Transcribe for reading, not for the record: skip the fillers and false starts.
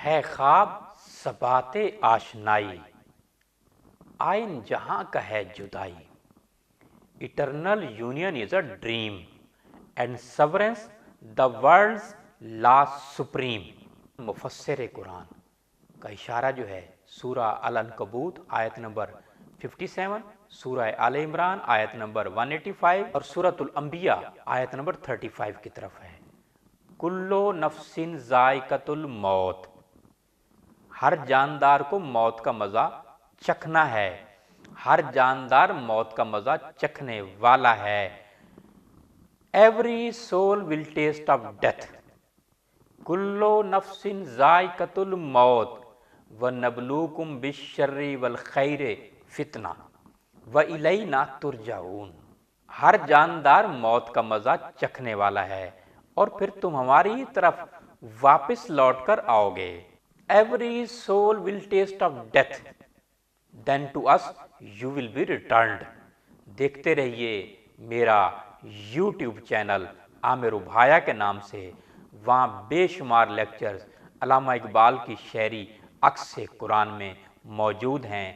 ہے خواب ثبات آشنائی، آئین جہاں کا ہے جدائی، eternal union is a dream and sorrow's the world's law supreme. مفسر قرآن کا اشارہ جو ہے سورہ العنکبوت آیت نمبر 57، سورہ آل عمران آیت نمبر 185 اور سورۃ الانبیاء آیت نمبر 35 کی طرف ہے۔ کلو نفس ذائقۃ الموت، ہر جاندار کو موت کا مزہ چکھنا ہے، ہر جاندار موت کا مزہ چکھنے والا ہے۔ Every soul will taste of death, کلو نفس ذائقۃ الموت ونبلوکم بالشر والخیر فتنہ والینا ترجعون۔ ہر جاندار موت کا مزہ چکھنے والا ہے اور پھر تم ہماری طرف واپس لوٹ کر آؤ گے۔ Every soul will taste of death then to us you will be returned. دیکھتے رہیے میرا یوٹیوب چینل عامر ابھایا کے نام سے، وہاں بے شمار لیکچرز علامہ اقبال کی شعری عکس قرآن میں موجود ہیں۔